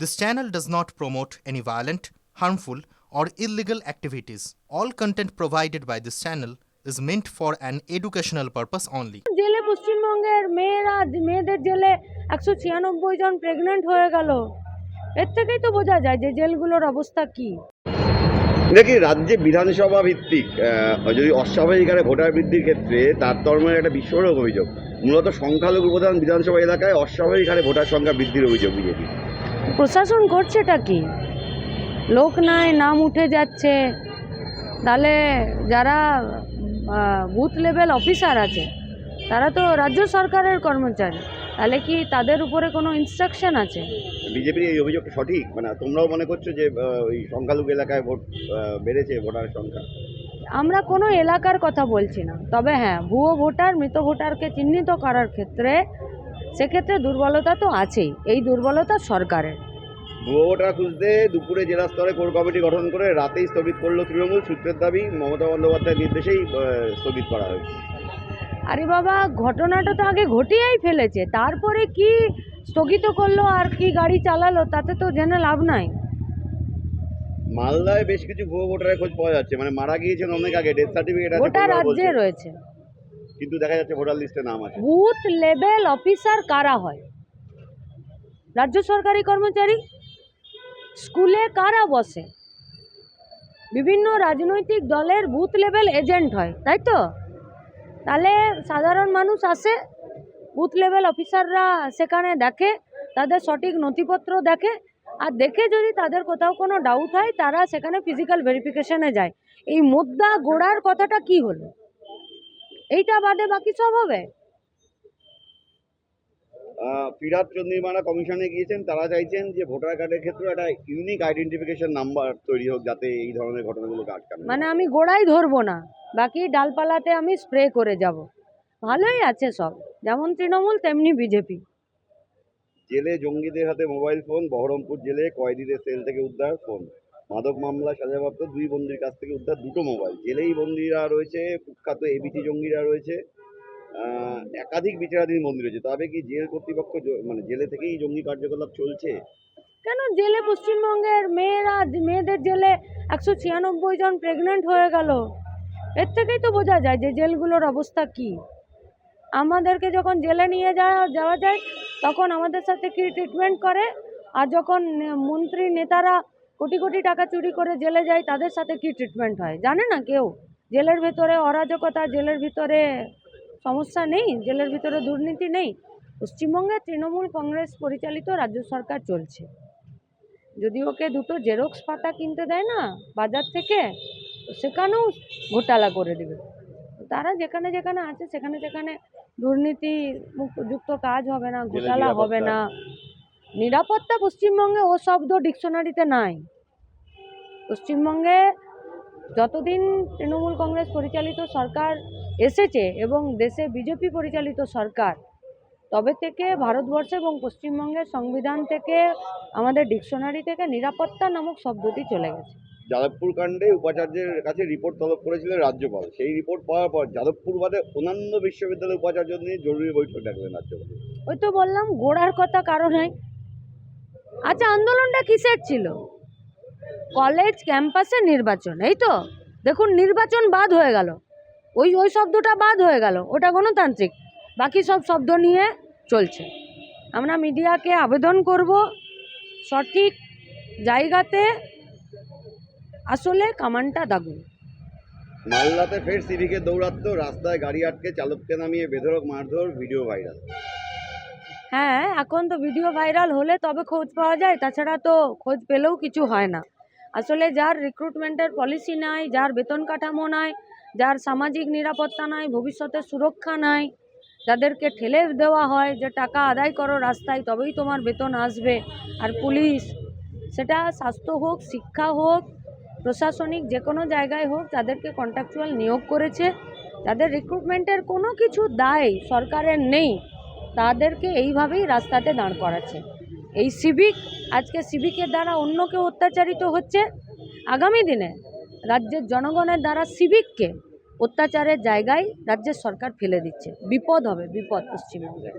This channel does not promote any violent, harmful, or illegal activities. All content provided by this channel is meant for an educational purpose only. জেলে পশ্চিমবঙ্গের মেয়েদের জেলে 196 জন pregnant হয়ে গেল। এর থেকেই তো বোঝা যায় যে জেলগুলোর অবস্থা কি। দেখি রাজ্যে বিধানসভা ভিত্তিক যদি অস্বাভাবিক হারে ভোটার বৃদ্ধির ক্ষেত্রে তারতম্যের একটা বিস্ফোরক অভিযোগ। মূলত সংখ্যালঘু প্রধান বিধানসভা এলাকায় অস্বাভাবিক হারে ভোটার সংখ্যা বৃদ্ধির অভিযোগ বিজেপি। প্রশাসন করছেটা কি? লোক নাই, নাম উঠে যাচ্ছে। তাহলে যারা বুথ লেভেল অফিসার আছে তারা তো রাজ্য সরকারের কর্মচারী, তাহলে কি তাদের উপরে কোনো ইনস্ট্রাকশন আছে? বিজেপির এই অভিযোগটা সঠিক? মানে তোমরাও মনে করছো যে ওই সংখ্যালঘু এলাকায় ভোট বেড়েছে ভোটারের সংখ্যা? আমরা কোনো এলাকার কথা বলছি না, তবে হ্যাঁ, ভুয়ো ভোটার, মৃত ভোটারকে চিহ্নিত করার ক্ষেত্রে সেক্ষেত্রে দুর্বলতা তো আছেই। এই দুর্বলতা সরকারের। ভুয়ো ভোটার খুঁজতে দুপুরে জেলা স্তরে কোর কমিটি গঠন করে রাতেই স্থগিত করলো তৃণমূল। সূত্রের দাবি মমতা বন্দ্যোপাধ্যায়ের নির্দেশেই স্থগিত করা হয়েছে। আরে বাবা, ঘটনাটা তো আগে ঘটিয়েই ফেলেছে, তারপরে কি স্থগিত করলো আর কি গাড়ি চালালো তাতে তো জেনে লাভ নাই। মালদায় বেশ কিছু ভুয়ো ভোটারের খোঁজ পাওয়া যাচ্ছে, মানে মারা গিয়েছেন অনেক আগে, ডেথ সার্টিফিকেট আছে, গোটা রাজ্যে রয়েছে, কিন্তু দেখা যাচ্ছে ভোটার লিস্টে নাম আছে। বুথ লেভেল অফিসার কারা হয়? রাজ্য সরকারি কর্মচারী। স্কুলে কারা বসে? বিভিন্ন রাজনৈতিক দলের বুথ লেভেল এজেন্ট হয়, তাই তো? তাহলে সাধারণ মানুষ আসে, বুথ লেভেল অফিসাররা সেখানে দেখে, তাদের সঠিক নথিপত্র দেখে, আর দেখে যদি তাদের কোথাও কোনো ডাউট হয় তারা সেখানে ফিজিক্যাল ভেরিফিকেশনে যায়। এই মুদ্রা গোড়ার কথাটা কি হলো? এইটা বাদে বাকি সব হবে। ফিরাদ চন্দ্রিমারা কমিশনে গিয়েছেন, তারা চাইছেন যে ভোটার কার্ডের ক্ষেত্রে একটা ইউনিক আইডেন্টিফিকেশন নাম্বার তৈরি হোক যাতে এই ধরনের ঘটনাগুলোকে আটকানো। মানে আমি গোড়াই ধরবো না, বাকি ডালপালাতে আমি স্প্রে করে যাব। ভালোই আছে সব, যেমন তৃণমূল তেমনি বিজেপি। জেলে জঙ্গিদের হাতে মোবাইল ফোন। বহরমপুর জেলে কয়েদিদের সেল থেকে উদ্ধার ফোন। মাদক মামলা সাজাপ্রাপ্ত 2 বন্দীর কাছ থেকে উদ্ধার 2টো মোবাইল। জেলেই বন্দীরা রয়েছে, কুখ্যাত এবিটি জঙ্গিরা রয়েছে, একাধিক বিচারাধীন বন্দী রয়েছে। তবে কি জেল কর্তৃপক্ষ মানে জেলে থেকেই জঙ্গি কার্যকলাপ চলছে? কেন জেলে পশ্চিমবঙ্গের মেয়েদের জেলে 196 জন প্রেগন্যান্ট হয়ে গেল। এর থেকেই তো বোঝা যায় যে জেলগুলোর অবস্থা কি। আমাদেরকে যখন জেলে নিয়ে যাওয়া যায় তখন আমাদের সাথে কি ট্রিটমেন্ট করে, আর যখন মন্ত্রী নেতারা কোটি কোটি টাকা চুরি করে জেলে যায় তাদের সাথে কি ট্রিটমেন্ট হয় জানে না কেউ। জেলের ভেতরে অরাজকতা, জেলের ভিতরে সমস্যা নেই, জেলের ভিতরে দুর্নীতি নেই। পশ্চিমবঙ্গে তৃণমূল কংগ্রেস পরিচালিত রাজ্য সরকার চলছে। যদি ওকে দুটো জেরক্স পাতা কিনতে দেয় না বাজার থেকে, সেখানেও ঘোটালা করে দেবে। তারা যেখানে যেখানে আছে সেখানে সেখানে দুর্নীতি যুক্ত কাজ হবে না, ঘোটালা হবে না। নিরাপত্তা পশ্চিমবঙ্গে ও শব্দ ডিকশনারিতে নাই। পশ্চিমবঙ্গে যতদিন তৃণমূল কংগ্রেস পরিচালিত সরকার এসেছে এবং দেশে বিজেপি পরিচালিত সরকার, তবে থেকে ভারতবর্ষ এবং পশ্চিমবঙ্গের সংবিধান থেকে, আমাদের ডিকশনারি থেকে নিরাপত্তা নামক শব্দটি চলে গেছে। যাদবপুর কাণ্ডে উপাচার্যের কাছে রিপোর্ট তলব করেছিলেন রাজ্যপাল। সেই রিপোর্ট পাওয়ার পর যাদবপুর বাদে অন্যান্য বিশ্ববিদ্যালয়ের উপাচার্য নিয়ে জরুরি বৈঠক ডাকলেন রাজ্যপাল। ওই তো বললাম, গোড়ার কথা কারণ হয়। আচ্ছা, আন্দোলনটা কিসের ছিল? কলেজ ক্যাম্পাসে নির্বাচন, এই তো। দেখুন, নির্বাচন বাদ হয়ে গেল, ওই শব্দটা বাদ হয়ে গেল, ওটা গণতান্ত্রিক। বাকি সব শব্দ নিয়ে চলছে। আমরা মিডিয়াকে আবেদন করব, সঠিক জায়গাতে আসলে কামানটা দাগুন। মালদাতে ফের সিভিকের দৌরাত্ম্য। রাস্তায় গাড়ি আটকে চালককে নামিয়ে বেধড়ক মারধর, ভিডিও ভাইরাল। হ্যাঁ, এখন তো ভিডিও ভাইরাল হলে তবে খোঁজ পাওয়া যায়, তাছাড়া তো খোঁজ পেলেও কিছু হয় না। আসলে যার রিক্রুটমেন্টের পলিসি নাই, যার বেতন কাঠামো নাই, যার সামাজিক নিরাপত্তা নাই, ভবিষ্যতের সুরক্ষা নাই, যাদেরকে ঠেলে দেওয়া হয় যে টাকা আদায় করো রাস্তায় তবেই তোমার বেতন আসবে। আর পুলিশ, সেটা স্বাস্থ্য হোক, শিক্ষা হোক, প্রশাসনিক যে কোনো জায়গায় হোক, যাদেরকে কন্ট্রাকচুয়াল নিয়োগ করেছে, যাদের রিক্রুটমেন্টের কোনো কিছু দায় সরকারের নেই, তাদেরকে এইভাবেই রাস্তাতে দাঁড় করাচ্ছে। এই সিভিক, আজকে সিভিকের দ্বারা অন্য কেউ অত্যাচারিত হচ্ছে, আগামী দিনে রাজ্যের জনগণের দ্বারা সিভিককে অত্যাচারের জায়গায় রাজ্যের সরকার ফেলে দিচ্ছে। বিপদ হবে, বিপদ পশ্চিমবঙ্গে।